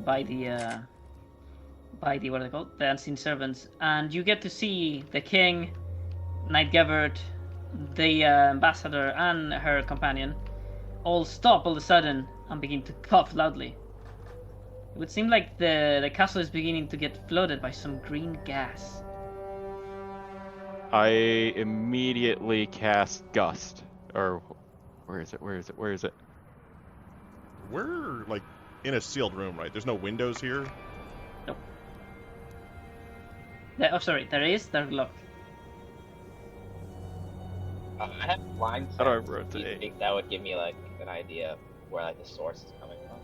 by the what are they called? The unseen servants, and you get to see the king, Knight Gevert, the ambassador, and her companion all stop all of a sudden and begin to cough loudly. It would seem like the castle is beginning to get flooded by some green gas. I immediately cast Gust. Or, where is it? We're, like, in a sealed room, right? There's no windows here? Nope. Sorry, there is. They're locked. I have blind sense. How do I Do you rotate? think that would give me like an idea of where like the source is coming from?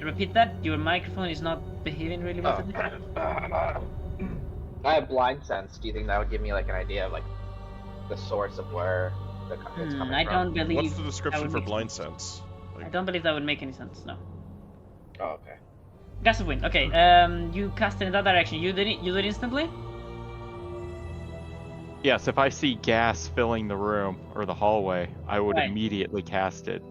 Repeat that. Your microphone is not behaving really well today. I have blind sense. Do you think that would give me like an idea of like the source of where it's coming I from? don't believe. What's the description would for make blind sense. sense? I don't believe that would make any sense. No. Oh, okay. Gust of wind. Okay. You cast it in that direction. You did it. You did it instantly. Yes, if I see gas filling the room or the hallway, I would Right. immediately cast it.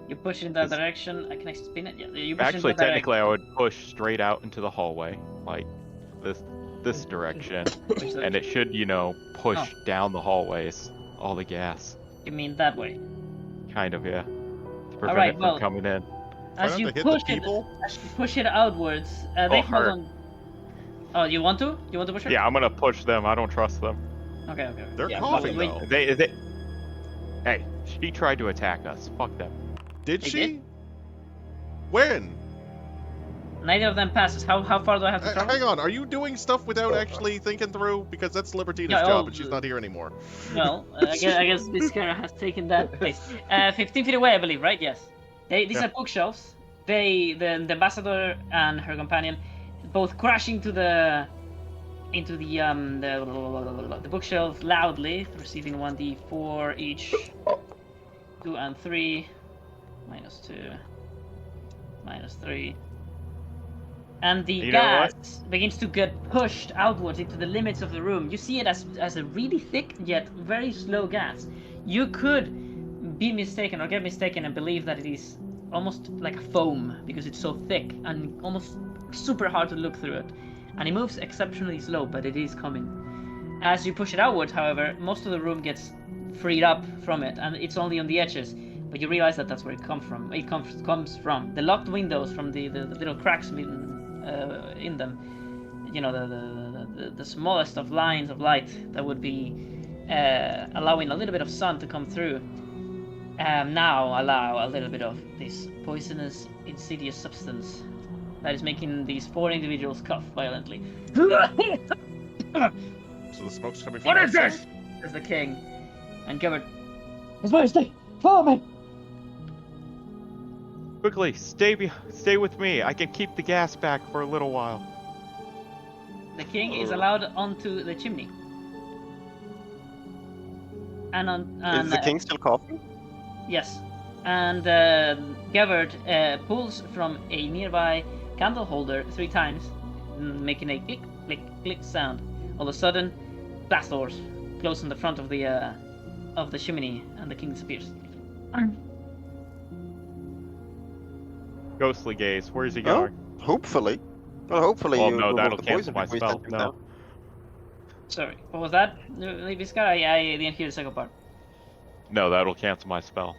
You push it in that Is- direction. Can I spin it? Yeah. You push Actually, it in that technically, I direction. would push straight out into the hallway, like this direction, Push that- and it should, push Oh. down the hallways, all the gas, You mean that way? kind of, yeah, to prevent right, it from well- coming in. Try As not you to hit push the people? as you push it outwards, they Oh, hold her. on. Oh, you want to? You want to push it? Yeah, I'm gonna push them. I don't trust them. Okay. They're yeah, coughing, wait, though. They. Hey, she tried to attack us. Fuck them. Did They she? did? When? Neither of them passes. How far do I have to travel? Hang on, are you doing stuff without actually thinking through? Because that's Libertina's Yeah, job, oh, and she's not here anymore. Well, I guess this character has taken that place. 15 feet away, I believe, right? Yes. These Yeah. are bookshelves. The ambassador and her companion both crash into the bookshelf loudly, receiving 1d4 each. 2 and 3. -2. -3. And the You know what? gas begins to get pushed outwards into the limits of the room. You see it as a really thick yet very slow gas. You could be mistaken or get mistaken and believe that it is almost like a foam because it's so thick and almost super hard to look through it. And it moves exceptionally slow, but it is coming. As you push it outwards, however, most of the room gets freed up from it, and it's only on the edges. But you realize that that's where it comes from. It comes from the locked windows, from the little cracks in them. You know, the smallest of lines of light that would be allowing a little bit of sun to come through. Now allow a little bit of this poisonous, insidious substance that is making these 4 individuals cough violently. So the smoke's coming from What is outside? this? Says the king. And Gilbert, His Majesty, follow me! Quickly, stay with me. I can keep the gas back for a little while. The king is allowed onto the chimney. Is the king still coughing? Yes. And Gavard pulls from a nearby candle holder 3 times, making a click, click, click sound. All of a sudden, blast doors close on the front of the chimney, and the king disappears. Ghostly gaze. Where's he Oh, going? hopefully. Well, hopefully Well, you no, remove that'll the cancel poison my before you spell. send him No. down. Sorry, what was that, Viscar? I didn't hear the second part. No, that'll cancel my spell.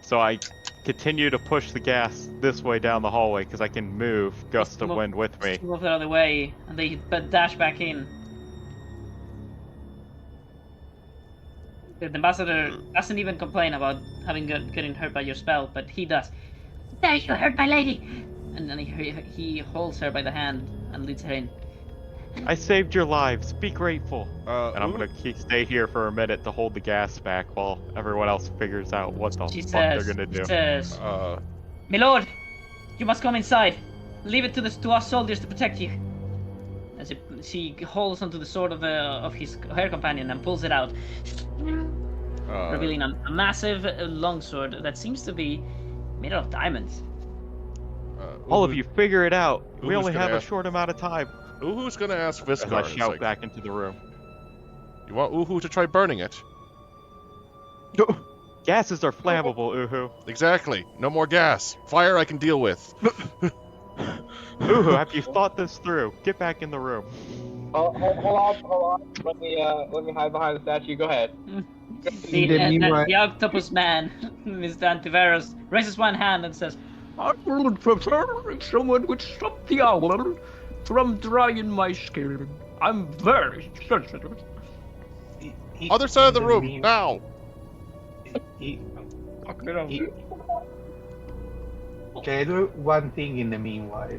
So I continue to push the gas this way down the hallway because I can move gust of Move- wind with me. Move the other way, and they dash back in. The ambassador doesn't even complain about getting hurt by your spell, but he does. There, you hurt my lady! And then he holds her by the hand and leads her in. I saved your lives. Be grateful. And I'm Ooh, gonna stay here for a minute to hold the gas back while everyone else figures out what the She fuck says, they're gonna do. she says, uh, "My lord, you must come inside. Leave it to us soldiers to protect you." As she holds onto the sword of her companion and pulls it out, revealing a massive longsword that seems to be made out of diamonds. All of you, figure it out. We who's only gonna have a ask- short amount of time. Uhu's gonna ask As I Viscar. It's shout like, back into the room. you want Uhu to try burning it? Gases are flammable, Uhu. Exactly. No more gas. Fire I can deal with. Uhu, have you thought this through? Get back in the room. Hold on. Let me hide behind the statue. Go ahead. The octopus man, Mr. Antivirus, raises one hand and says, I would prefer if someone would stop the owl from drying my skin. I'm very sensitive. Other side of the room, now! Can I do one thing in the meanwhile?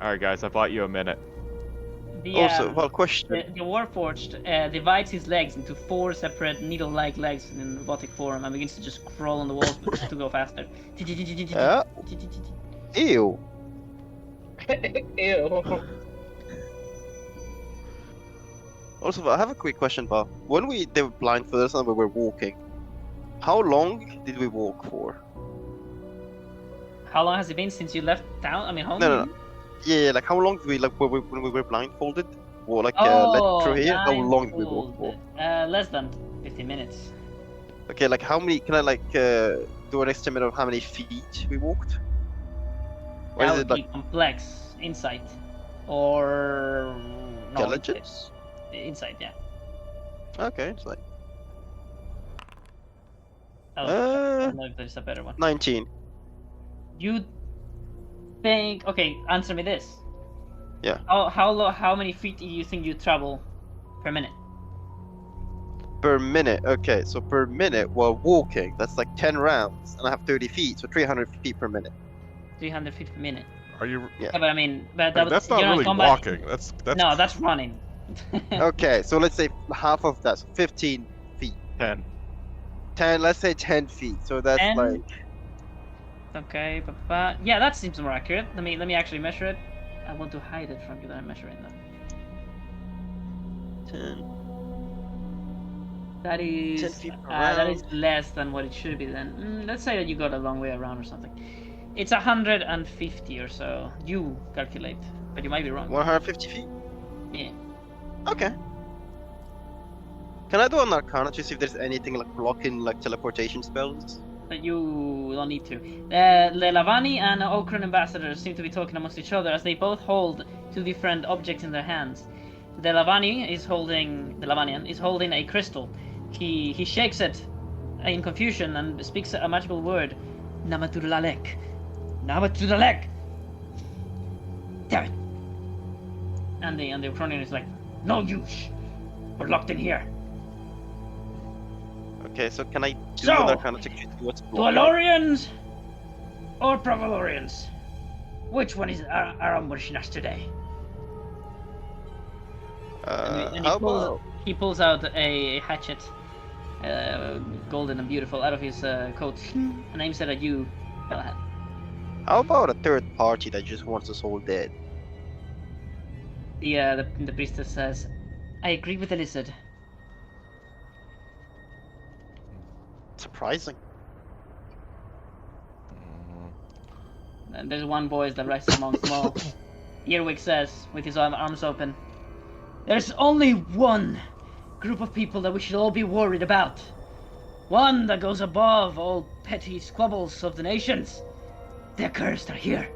Alright, guys, I bought you a minute. Also, well, question. The Warforged divides his legs into 4 separate needle-like legs in robotic form and begins to just crawl on the walls to go faster. Ew. Ew. Also, I have a quick question, Bob. When they were blindfolded and we were walking, how long did we walk for? How long has it been since you left town? I mean, home? No. Yeah, like how long did we when we were blindfolded? Or like Oh, led through here? How long did we walk for? Less than 15 minutes. Okay, like how many? Can I like do an estimate of how many feet we walked? Or That is would it like be complex insight, or no, intelligence? Insight, yeah. Okay, it's like I don't know if there's a better one. 19. You think? Okay, answer me this. Yeah. How many feet do you think you travel per minute? Per minute. Okay, so per minute while walking, that's like 10 rounds, and I have 30 feet, so 300 feet per minute. 300 feet per minute. Are you... Yeah. Yeah, but I mean, that's not you're really combat. walking. That's... No, that's running. Okay, so let's say half of that, so 15 feet. 10. 10, let's say 10 feet, so that's 10? like... Okay, yeah, that seems more accurate. Let me actually measure it. I want to hide it from you that I'm measuring them. 10. That 10 is feet per that round. is less than what it should be then. Let's say that you got a long way around or something. It's 150 or so. You calculate, but you might be wrong. 150 feet? Yeah. Okay. Can I do an Arcana to see if there's anything like blocking like teleportation spells? But you don't need to. The Lavani and Okran ambassadors seem to be talking amongst each other as they both hold 2 different objects in their hands. The Lavanian is holding a crystal. He shakes it in confusion and speaks a magical word. Namaturlalek. Namaturlalek. Damn it. And the Ukronian is like, no use. We're locked in here. Okay, so can I do So, an Arcana check to see what's blocking? Dwalorians or Pravalorians? Which one is are ambushing us today? And How about... he pulls out a hatchet, golden and beautiful, out of his coat, and aims it at you, Galahad. How about a third party that just wants us all dead? The priestess says, I agree with the lizard. Surprising. And there's one voice that rises among small. Earwig says, with his arms open, there's only one group of people that we should all be worried about. One that goes above all petty squabbles of the nations. The accursed are here.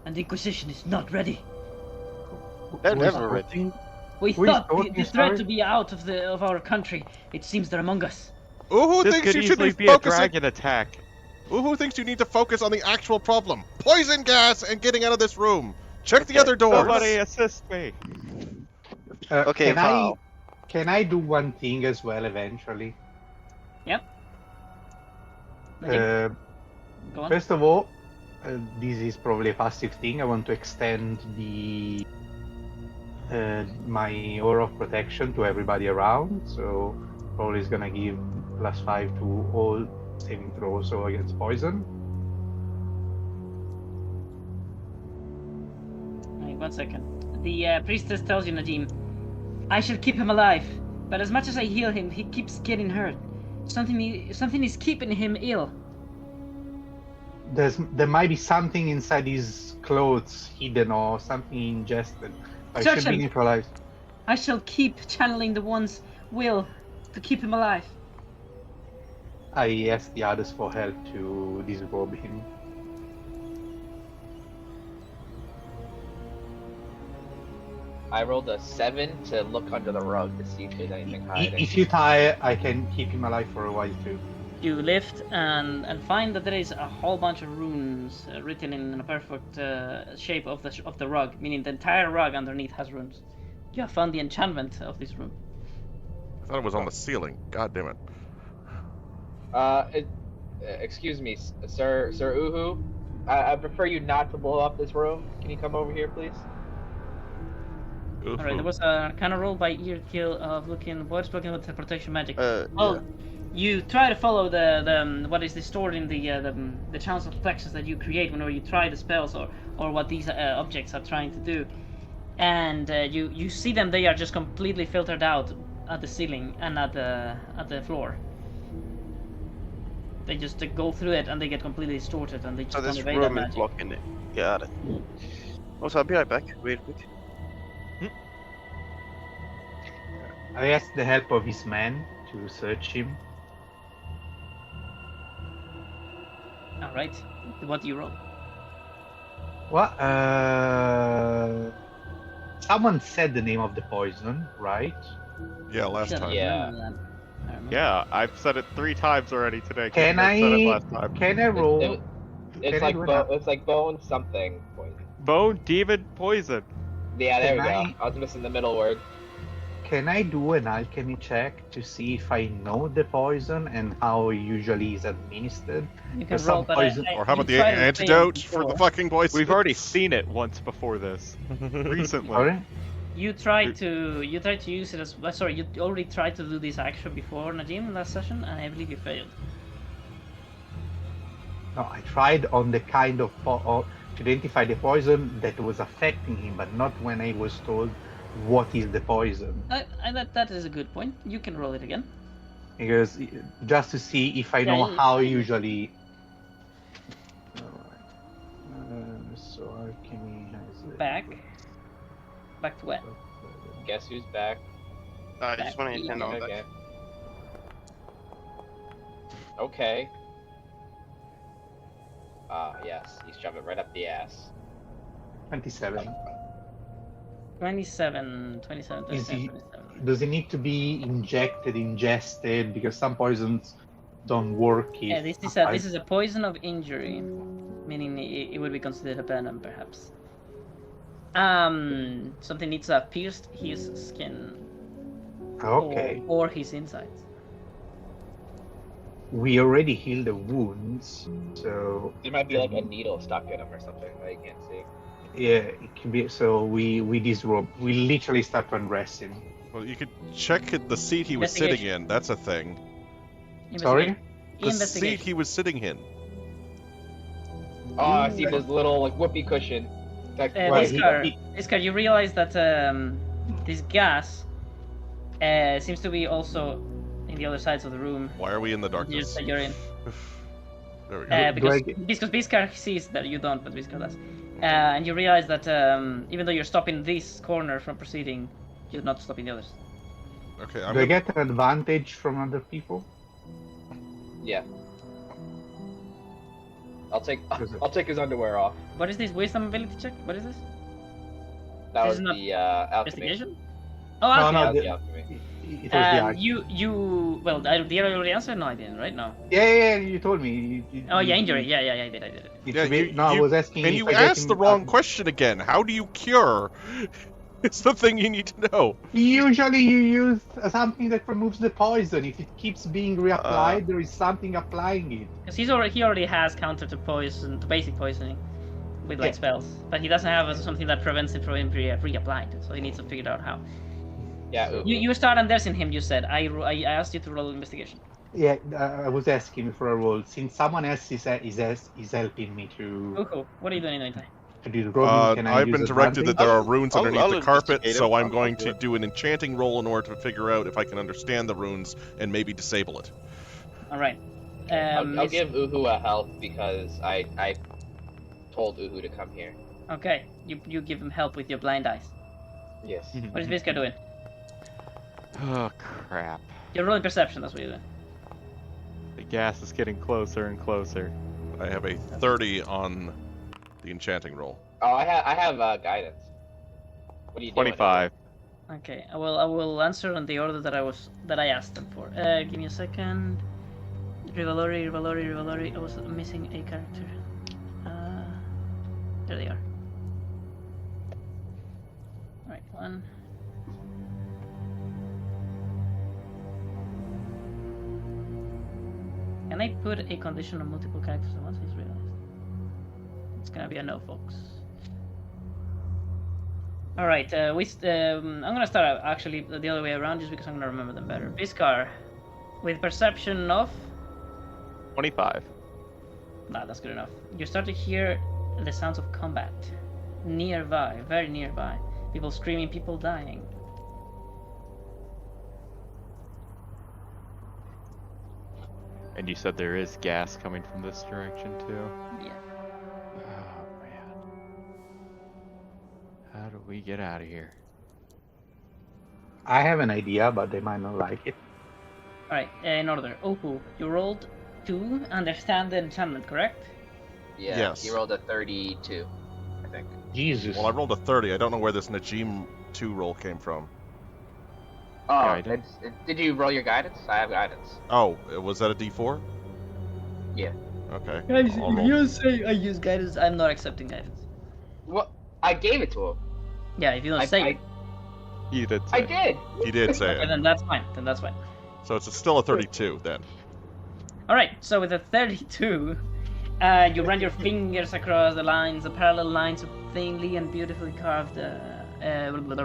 And the Inquisition is not ready. They're never ready. We Who is thought talking, the threat sorry? to be out of our country. It seems they're among us. Who This thinks could you should easily be be a focusing... dragon attack. Who thinks you need to focus on the actual problem? Poison gas and getting out of this room. Check the Okay, other doors. Somebody assist me. Okay, how? Can I do one thing as well eventually? Yep. Uh, Go on. First of all, this is probably a passive thing. I want to extend the my aura of protection to everybody around. So probably is gonna give +5 to all saving throws so against poison. Wait, 1 second. The priestess tells you, Nadim, I shall keep him alive, but as much as I heal him, he keeps getting hurt. Something is keeping him ill. There might be something inside his clothes hidden or something ingested. I Search should be him. neutralized. I shall keep channeling the one's will to keep him alive. I ask the others for help to disrobe him. I rolled a 7 to look under the rug to see if there's anything hiding. If you tie, I can keep him alive for a while too. You lift and find that there is a whole bunch of runes written in a perfect shape of the rug, meaning the entire rug underneath has runes. You have found the enchantment of this room. I thought it was on the ceiling. God damn it. Excuse me, Sir Uhu. I prefer you not to blow up this room. Can you come over here, please? Alright, there was a kind of roll by ear kill of looking with the protection magic. Yeah. You try to follow the what is stored in the channels of plexus that you create whenever you try the spells or what these objects are trying to do, and you see them. They are just completely filtered out at the ceiling and at the floor. They just go through it and they get completely distorted and they just So don't this evade that room is magic. blocking it. Got it. Also, I'll be right back, real quick. I ask the help of his men to search him. Alright, what do you roll? What? Someone said the name of the poison, right? Yeah, last Shut time. up, Yeah. I remember that. I remember. Yeah, I've said it 3 times already today. 'cause Can you guys said it I? last time. Can I roll? It's Can I like do it it's like bone something. Poison. Bone demon poison. Yeah, there we Can go. I was missing the middle word. Can I do an alchemy check to see if I know the poison and how it usually is administered? You can There's roll, some but poison- Or how you about the tried to fail antidote for the before. fucking poison? We've already seen it once before this. Recently. Sorry? You tried to use it as sorry. You already tried to do this action before Najim last session, and I believe you failed. No, I tried on the kind of to identify the poison that was affecting him, but not when I was told what is the poison. That is a good point. You can roll it again. Because just to see if I know Yeah, how yeah. usually. Alright. So alchemy has it. Back to where? Guess who's back? I just want to turn on that. Okay. Okay. Yes, you shove it right up the ass. 27. 27, Is 27. he- Does it need to be ingested? Because some poisons don't work if. Yeah, this is a poison of injury, meaning it would be considered a venom, perhaps. Something needs to have pierced his skin Okay. or his insides. We already healed the wounds, so There might be like a needle stuck in him or something that you can't see. yeah, it can be. So we disrobe. We literally start to undress him. Well, you could check the seat he was sitting in. That's a thing. Sorry. The seat he was sitting in. Oh, I see this little like whoopee cushion. That, Right, Iskar, you realize that this gas seems to be also in the other sides of the room. Why are we in the darkness? You're in. There we go. Because Biskar sees that you don't, but Biskar does. And you realize that even though you're stopping this corner from proceeding, you're not stopping the others. Okay, Do I get an advantage from other people? Yeah. I'll take his underwear off. What is this wisdom ability check? What is this? That This was is not the alchemy. Investigation? Oh, No, alchemy. no, That was the- the alchemy. It was the alchemy. You well, did I already answer? No, I didn't. Right? No. Yeah, you told me. Oh yeah, injury. Yeah, I did. It's Yeah, a bit- you- no, I you- was asking. And if you I get asked him the wrong up- question again. How do you cure? It's the thing you need to know. Usually, you use something that removes the poison. If it keeps being reapplied, there is something applying it. Because he already has counter to poison, to basic poisoning, with like Yeah. spells, but he doesn't have something that prevents it from being reapplied. So he needs to figure out how. Yeah. You start undressing him. You said I asked you to roll investigation. Yeah, I was asking for a role. Since someone else is helping me to Cool. What are you doing in the meantime? do the roaming, can I I've use been directed that advantage? there are runes I'll underneath the carpet, investigate so it. I'm I'll going do to it. do an enchanting roll in order to figure out if I can understand the runes and maybe disable it. All right. I'll Miss- give Uhu a help because I told Uhu to come here. Okay. You give him help with your blind eyes. Yes. What is Visca doing? Oh crap. You're rolling perception. That's what you're doing. gas is getting closer and closer. I have a 30 on the enchanting roll. Oh, I have guidance. What are you doing? 25. Okay, I will answer in the order that I asked them for. Give me a second. Rivalori. I was missing a character. There they are. Alright, one. Can I put a condition on multiple characters at once? I just realized. It's gonna be a no, folks. Alright, I'm gonna start out actually the other way around just because I'm gonna remember them better. Biscar, with perception of... 25. Nah, that's good enough. You start to hear the sounds of combat. Nearby, very nearby. People screaming, people dying. And you said there is gas coming from this direction too? Yeah. Oh man. How do we get out of here? I have an idea, but they might not like it. Alright, in order. Oku, you rolled 2, understand the enchantment, correct? Yeah, Yes. he rolled a 32, I think. Jesus. Well, I rolled a 30. I don't know where this Najim 2 roll came from. Oh, I did. did you roll your guidance? I have guidance. Oh, was that a D4? Yeah. Okay. Guys, I'll if roll. you say I use guidance, I'm not accepting guidance. What? I gave it to him. Yeah, if you don't say it, You did I say. did. He did say okay, it. then that's fine. Then that's fine. So it's still a 32 then. Alright, so with a 32, you run your fingers across the lines, the parallel lines of thinly and beautifully carved the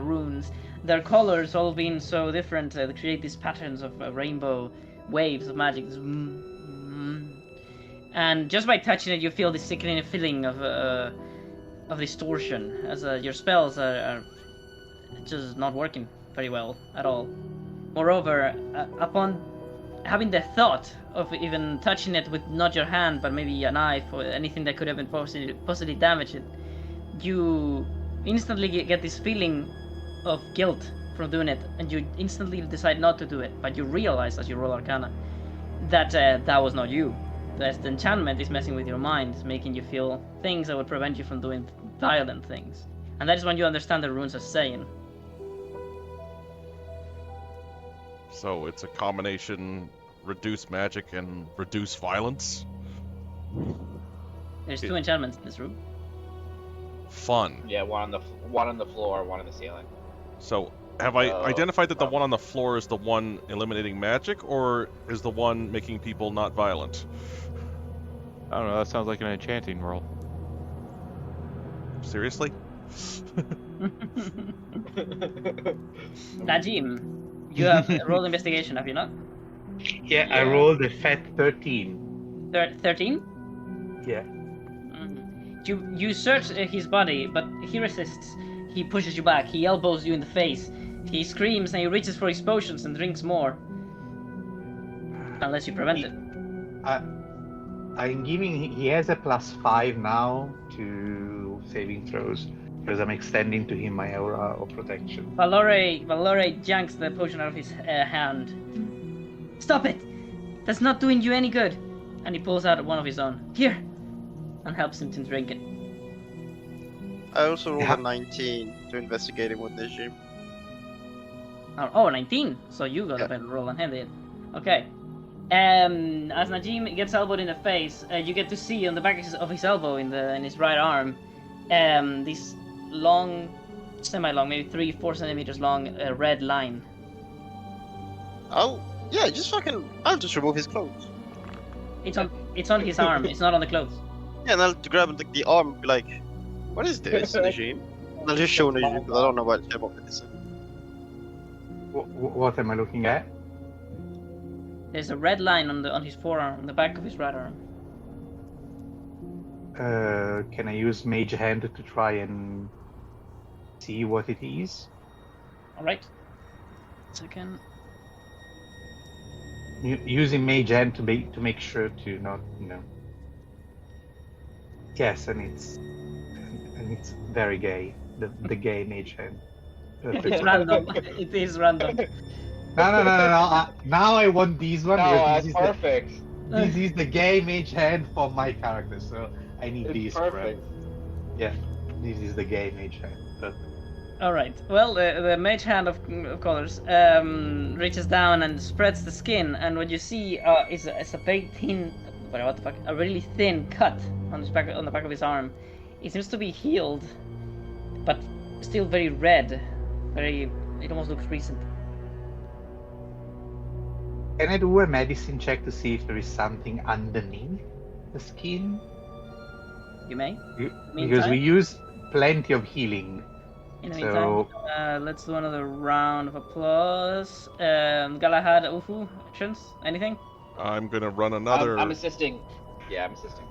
runes. Their colors all being so different, they create these patterns of rainbow waves of magic. And just by touching it, you feel this sickening feeling of distortion, as your spells are just not working very well at all. Moreover, upon having the thought of even touching it with not your hand, but maybe a knife or anything that could have been possibly damage it, you instantly get this feeling of guilt from doing it, and you instantly decide not to do it. But you realize as you roll Arcana that that was not you. That the enchantment is messing with your mind, making you feel things that would prevent you from doing violent things. And that is when you understand the runes are saying. So it's a combination reduce magic and reduce violence. There's 2 enchantments in this room. Fun. Yeah, one on the floor, one on the ceiling. So have I Oh, identified that the probably. one on the floor is the one eliminating magic, or is the one making people not violent? I don't know, that sounds like an enchanting roll. Seriously? Najim, you have rolled investigation, have you not? Yeah, I rolled a fat 13. 13? Yeah. You search his body, but he resists. He pushes you back. He elbows you in the face. He screams and he reaches for his potions and drinks more. Unless you prevent it. I'm giving. He has a +5 now to saving throws because I'm extending to him my aura of protection. Valore yanks the potion out of his hand. Stop it! That's not doing you any good. And he pulls out one of his own. Here! And helps him to drink it. I also rolled Yeah. a 19 to investigate it with Najim. Oh, 19. So you got Yeah. a better roll than him did. Okay. As Najim gets elbowed in the face, you get to see on the back of his elbow in his right arm, this long, semi-long, maybe 3-4 centimeters long red line. I'll just remove his clothes. It's on his arm. It's not on the clothes. Yeah, and I'll grab the arm and be like, what is this, Najim? And I'll just show Najim because I don't know what about this. What am I looking at? There's a red line on his forearm, on the back of his right arm. Can I use Mage Hand to try and see what it is? All right. Second. Using Mage Hand to make sure to not, Yes, and it's very gay. The gay Mage Hand. It's random. It is random. No. Now I want these one. No, because that's this is perfect. This is the gay mage hand for my character, so I need It's these perfect. spreads. Yeah, this is the gay mage hand. Perfect. All right. Well, the mage hand of colors reaches down and spreads the skin, and what you see is a very thin, what the fuck, a really thin cut on the back of his arm. It seems to be healed, but still very red. It almost looks recent. Can I do a medicine check to see if there is something underneath the skin? You may. Because we use plenty of healing. In the So- meantime, let's do another round of applause. Galahad, Ufu, actions, anything? I'm gonna run another I'm assisting. Yeah, I'm assisting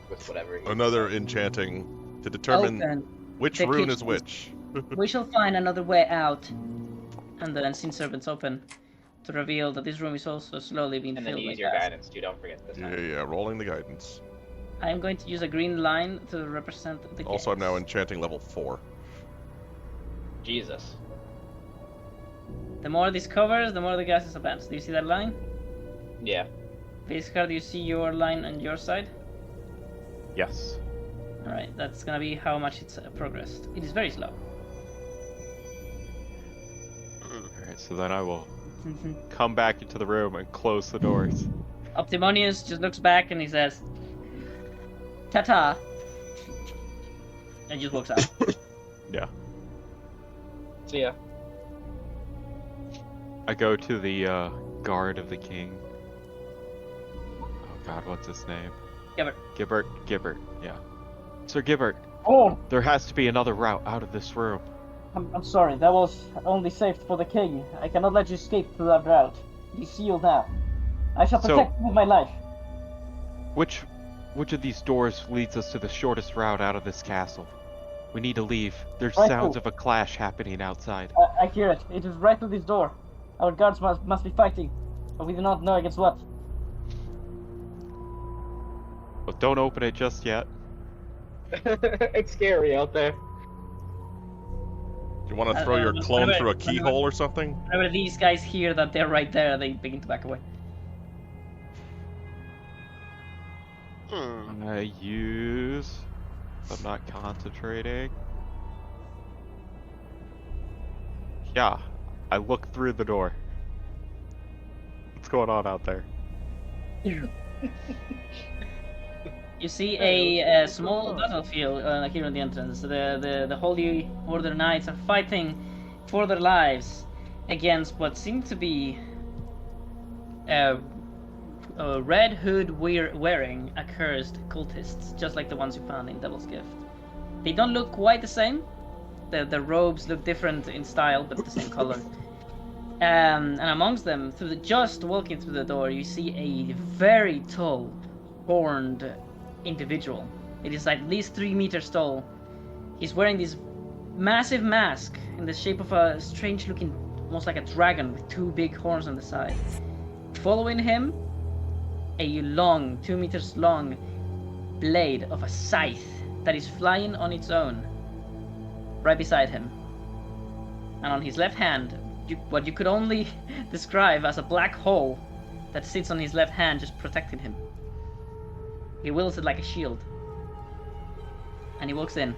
with whatever. he's another doing. enchanting to determine Open. which the rune kitchen. is which. We shall find another way out. And then Sin Servants open to reveal that this room is also slowly being And then filled use with your gas. guidance too. Don't forget this time. Yeah, rolling the guidance. I am going to use a green line to represent the Also, I'm now gas. enchanting level 4. Jesus. The more this covers, the more the gas is advanced. Do you see that line? Yeah. Basically, do you see your line on your side? Yes. Alright, that's gonna be how much it's progressed. It is very slow. Alright, so then I will come back into the room and close the doors. Optimonius just looks back and he says, "Ta-ta," and just walks out. Yeah. See ya. I go to the guard of the king. Oh god, what's his name? Gibbert. Gibbert, yeah. Sir Gibbert, Oh, there has to be another route out of this room. I'm sorry. That was only safe for the king. I cannot let you escape through that route. It is sealed now. I shall So- protect you with my life. Which of these doors leads us to the shortest route out of this castle? We need to leave. There's Right sounds through. of a clash happening outside. I hear it. It is right through this door. Our guards must be fighting, but we do not know against what. But don't open it just yet. It's scary out there. You want to throw your clone whenever- through a keyhole or something? Whenever these guys hear that they're right there, they begin to back away. I use... I'm not concentrating. Yeah, I look through the door. What's going on out there? You see a small battlefield here on the entrance. The Holy Order Knights are fighting for their lives against what seem to be a red hood wearing accursed cultists, just like the ones you found in Devil's Gift. They don't look quite the same. The robes look different in style, but the same color. And amongst them, just walking through the door, you see a very tall, horned individual. It is at least 3 meters tall. He's wearing this massive mask in the shape of a strange looking, almost like a dragon with 2 big horns on the side. Following him, a long, 2 meters long blade of a scythe that is flying on its own right beside him. And on his left hand, what you could only describe as a black hole that sits on his left hand, just protecting him. He wields it like a shield. And he walks in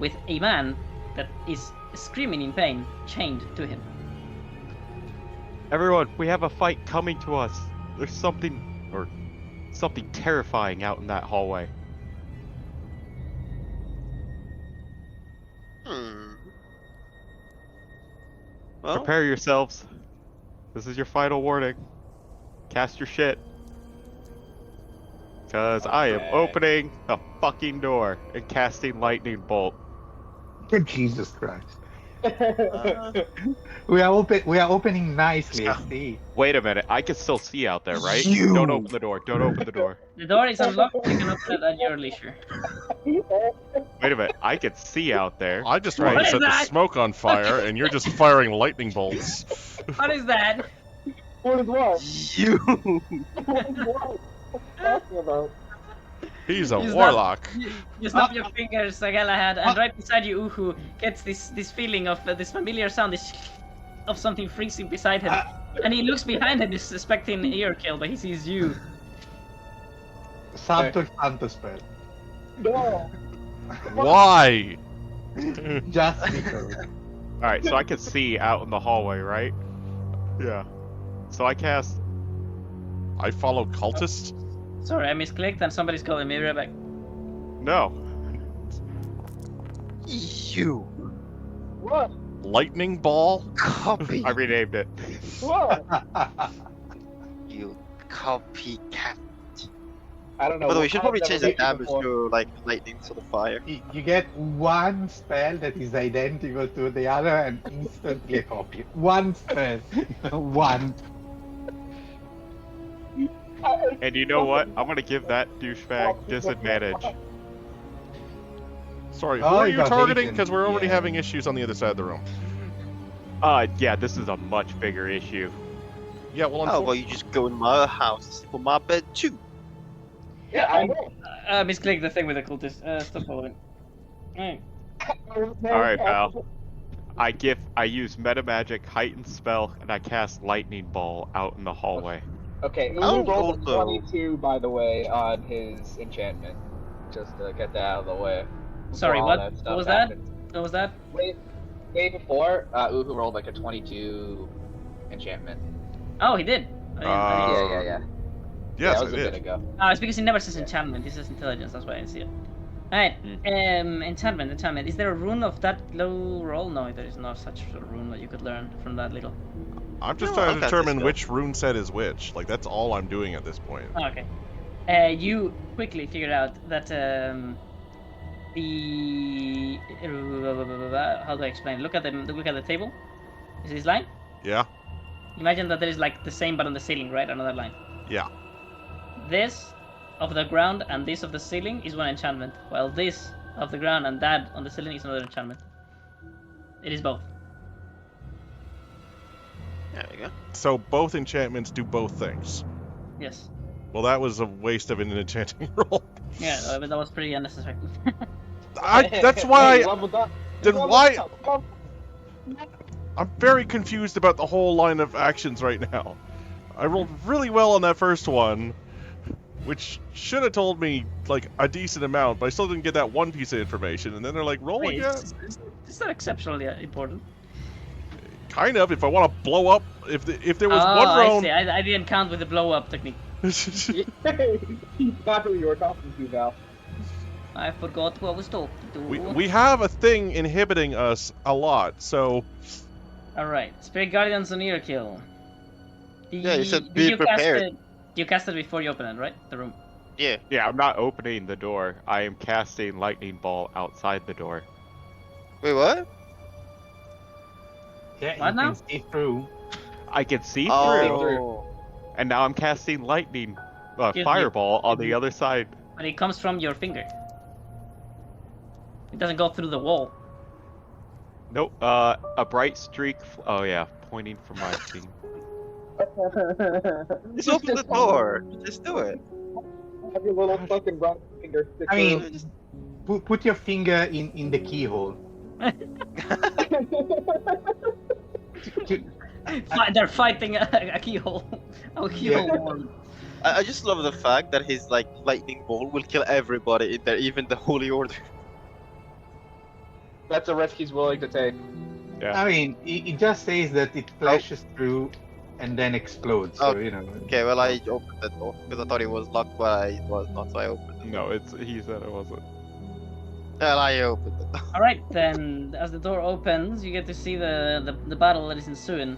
with a man that is screaming in pain, chained to him. Everyone, we have a fight coming to us. There's something terrifying out in that hallway. Well, Prepare yourselves. This is your final warning. Cast your shit. Cause I am Okay. opening a fucking door and casting lightning bolt. Jesus Christ. We are opening nicely. See. Wait a minute, I can still see out there, right? You. Don't open the door. Don't open the door. The door is unlocked, you can open it at your leisure. Wait a minute, I can see out there. I just Right. want to What set is the that? smoke on fire, and you're just firing lightning bolts. What is that? What is what? you. What is what? Talking about? He's a He's not- warlock. You snap your fingers, Galahad, and right beside you, Uhu gets this feeling of this familiar sound, of something freezing beside him. And he looks behind him, suspecting ear kill, but he sees you. Santo Santo spell. No. Why? Just because. Alright, so I can see out in the hallway, right? Yeah. So I cast. I follow cultists? Sorry, I misclicked and somebody's calling me right back. No. You What? Lightning ball? copy. I renamed it. What? You copycat. I don't know. By the way, we should I've probably never change the played you damage before. to like lightning to the fire. You get one spell that is identical to the other and instantly a copy. One spell. One. And you know what? I'm gonna give that douchebag disadvantage. Sorry, who Oh, are you you got targeting? Nathan. Because we're already Yeah. having issues on the other side of the room. Yeah, this is a much bigger issue. Yeah, well, Oh well, you just go in my house and sleep on my bed too. Yeah, I know. Misclicked the thing with the cultist. Stop following. Alright. Alright, pal. I use meta magic, heightened spell, and I cast lightning ball out in the hallway. Okay, Oh, Uhu rolled a also- 22, by the way, on his enchantment. Just to get that out of the way. Sorry, before all what? that What stuff was that? happens. What was that? Way before, Uhu rolled like a 22 enchantment. Oh, he did. I didn't- Yeah. Yes, that was I a bit did. ago. It's because he never says enchantment. He says intelligence. That's why I didn't see it. Alright. Enchantment. Is there a rune of that low roll? No, there is no such a rune that you could learn from that little. I'm just No, trying I'll to cast determine this which rune set is which. Like, that's all I'm doing at this point. Oh, okay. You quickly figured out that the how do I explain? Look at the table. Is this line? Yeah? Imagine that there is like the same but on the ceiling, right? Another line. Yeah. This of the ground and this of the ceiling is one enchantment, while this of the ground and that on the ceiling is another enchantment. It is both. There we go. So both enchantments do both things. Yes. Well, that was a waste of an enchanting roll. Yeah, but that was pretty unnecessary. That's why Hey, leveled up. then Leveled why- up. I'm very confused about the whole line of actions right now. I rolled really well on that first one, which should have told me, like, a decent amount, but I still didn't get that one piece of information, and then they're like, roll Wait, again? it's not exceptionally important. Kind of, if I want to blow up, if there was Oh, one I round... see. I didn't count with the blow up technique. Not who you were talking to, Val. I forgot what I was talking to. we have a thing inhibiting us a lot, so... Alright, Spirit Guardians on ear kill. Yeah, you said Did be you cast prepared. it- You cast it before you open it, right? The room. Yeah. Yeah, I'm not opening the door. I am casting lightning ball outside the door. Wait, what? Yeah, What you now? can see through. I can see through, Oh. and now I'm casting lightning, Excuse me. fireball on the other side. But it comes from your finger. It doesn't go through the wall. Nope. A bright streak. Oh yeah, pointing from my finger. Just open the door. Just do it. Have your little fucking brown finger stick I mean, through. Just put your finger in the keyhole. They're fighting a keyhole. A keyhole Yeah. war. I just love the fact that his like lightning ball will kill everybody in there, even the Holy Order. That's a risk he's willing to take. Yeah. I mean, it just says that it flashes through and then explodes. So, you know. Okay, well I opened the door because I thought it was locked, but it was not, so I opened it. No, he said it wasn't. Well, I opened the door. Alright, then, as the door opens, you get to see the battle that is ensuing.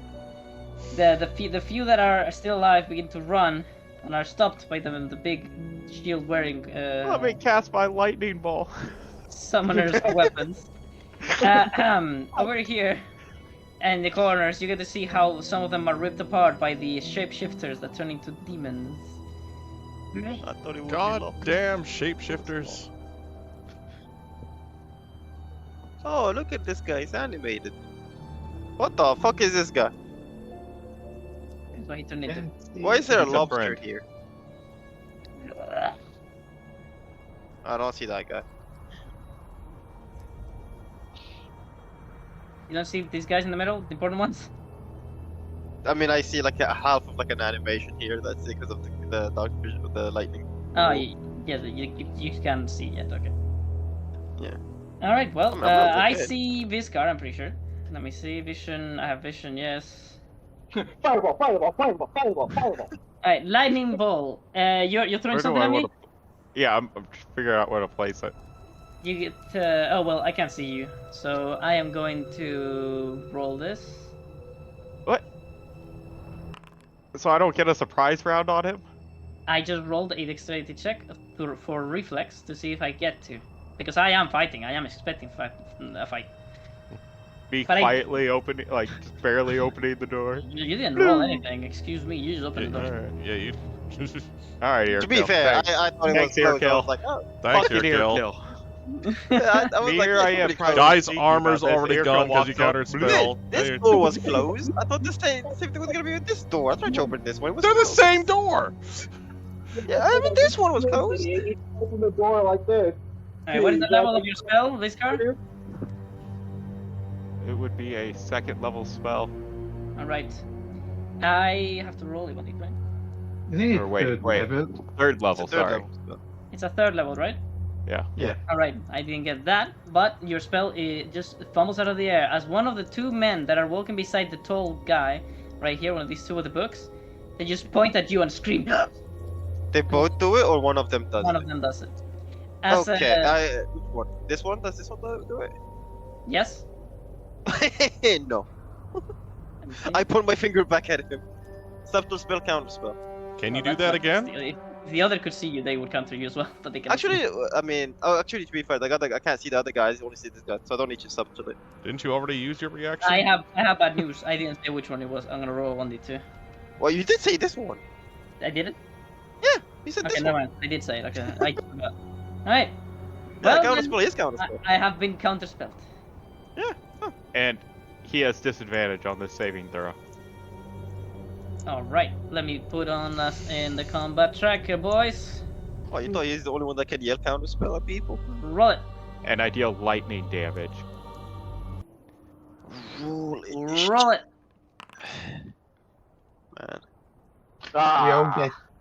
The few that are still alive begin to run and are stopped by the big shield-wearing Let me cast my lightning ball. summoner's weapons. Over here, in the corners, you get to see how some of them are ripped apart by the shapeshifters that turn into demons. I thought it would be God locked. damn shapeshifters. Oh, look at this guy, he's animated. What the fuck is this guy? That's what he turned into. Why is there a He's a lobster friend. here? I don't see that guy. You don't see these guys in the middle, the important ones? I mean, I see like a half of like an animation here. That's because of the dark vision, the lightning. Oh, Yes, you can't see yet. Okay. Yeah. All right. Well, I'm not I okay. see Viscar. I'm pretty sure. Let me see. Vision. I have vision. Yes. Fireball, fireball, fireball, fireball, fireball. All right. Lightning ball. You're throwing Where do something I at me. want to? Yeah, I'm figuring out where to place it. You get. Oh well, I can't see you, so I am going to roll this. What? So I don't get a surprise round on him? I just rolled a dexterity check for reflex to see if I get to, because I am fighting. I am expecting a fight. Be But quietly opening, like just barely opening the door. You didn't roll anything. Excuse me. You just opened the door. Alright, yeah, you. All right, To be Earkill. fair, Thanks. I thought it was Thanks, close. I Earkill. was like, oh. Thanks, Fucking Earkill. I was like, Here that's I am pretty trying close. to- Guy's Speaking armor's about this, already Earkill gone because you walks up. countered spell. This door was closed. I thought the same thing was gonna be with this door. I tried to open this one. It was They're the closed. same door! Yeah, I mean this one was closed. You open the door like this. Alright, what is the level of your spell, this card? It would be a second level spell. Alright. I have to roll it, what do you think? Isn't it Or wait, third wait. level? Third level, It's a third sorry. level. It's a third level, right? Yeah. Yeah. Alright, I didn't get that, but your spell just fumbles out of the air. As one of the two men that are walking beside the tall guy, right here, one of these two with the books, they just point at you and scream. They both do it, or one of them does One it? of them does it. As Okay, which one? This one? Does this one do it? yes? No. Let me see. I put my finger back at him. Subtle spell, counter spell. Can you Well, do that that's again? If the other could see you, they would counter you as well, but they can. Actually, I mean, actually, to be fair, I can't see the other guys. I only see this guy, so I don't need to subtle it. Didn't you already use your reaction? I have bad news. I didn't say which one it was. I'm gonna roll 1d2. Well, you did say this one. I did it? You said Okay, this never one. mind. I did say it. Okay, I forgot. Alright. Yeah, Well, counter then, spell is counter spell. I have been counterspelled. And he has disadvantage on this saving throw. Alright, let me put on us in the combat tracker, boys. Oh, you thought he's the only one that can yell counter spell at people? Roll it. And I deal lightning damage. Roll Roll it. Man,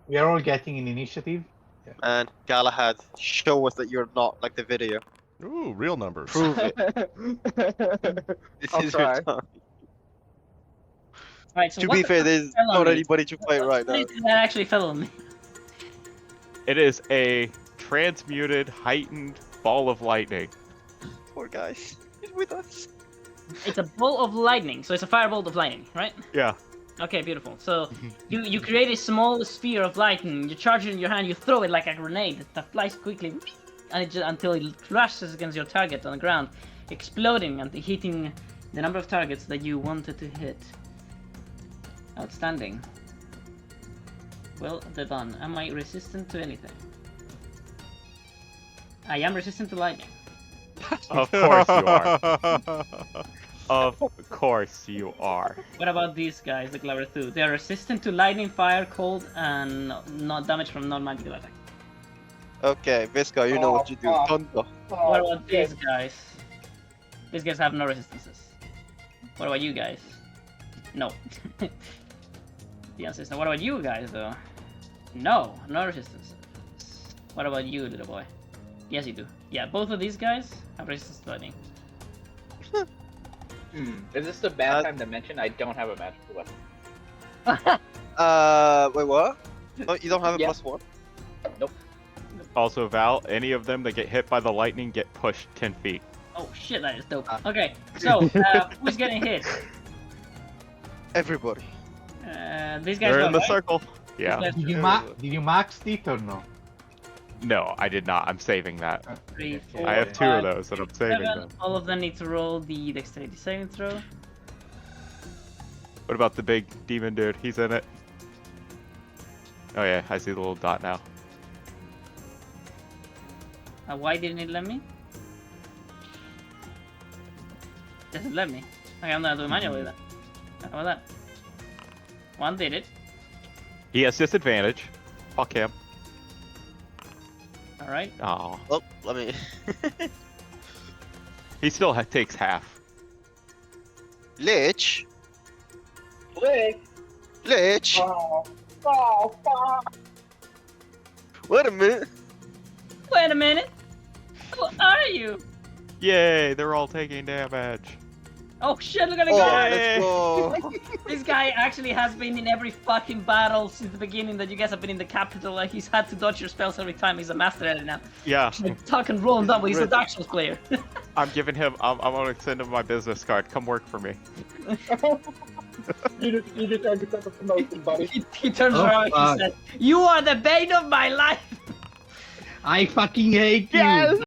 We are all getting an initiative. man, Galahad, show us that you're not like the video. Ooh, real numbers. Prove it. This I'll is try. your time. Alright, so To what be the fair, fuck there's fell on not me? anybody to fight right now. What is it that actually fell on me? It is a transmuted, heightened ball of lightning. Poor guy. He's with us. It's a bolt of lightning, so it's a firebolt of lightning, right? Yeah. Okay, beautiful. So you create a small sphere of lightning, you charge it in your hand, you throw it like a grenade that flies quickly, and until it crashes against your target on the ground, exploding and hitting the number of targets that you wanted to hit. Outstanding. Well done. Am I resistant to anything? I am resistant to lightning. Of course you are. Of course you are. What about these guys, the Glover 2? They are resistant to lightning, fire, cold, and not damage from non-magical attack. Okay, Visca, you know what you do. Oh, Thunder. What about these guys? These guys have no resistances. What about you guys? No. The answer is no. What about you guys, though? No, no resistances. What about you, little boy? Yes, you do. Yeah, both of these guys have resistance to lightning. Is this a bad time to mention I don't have a magical weapon? Wait, what? Oh, you don't have a Yeah. +1? Also, Val, any of them that get hit by the lightning get pushed 10 feet. Oh shit, that is dope. Okay, so who's getting hit? Everybody. These guys They're go, in the right? circle. These Yeah. guys Did go. you max it or no? No, I did not. I'm saving that. 3, Okay. 4, I have 2 of 5, those, and I'm saving 7. them. All of them need to roll the dexterity saving throw. What about the big demon dude? He's in it. Oh yeah, I see the little dot now. Why didn't it let me? Doesn't let me. Okay, I'm gonna do it manually then. How about that? One did it. He has disadvantage. Fuck him. Alright. Oh, Oh, let me. he still takes half. Lich. Click! Lich. Oh, fuck! Wait a minute. Wait a minute. Who are you? Yay, they're all taking damage. Oh shit, look at the Oh, guy! let's go. This guy actually has been in every fucking battle since the beginning that you guys have been in the capital. Like, he's had to dodge your spells every time. He's a master at it now. Yeah, Like, talking rolling down, but he's a Dark Souls player. I'm giving him. I'm gonna send him my business card. Come work for me. You just earned yourself a promotion, buddy. He turns Oh, around and fuck. he says, "You are the bane of my life." I fucking hate Yes! you.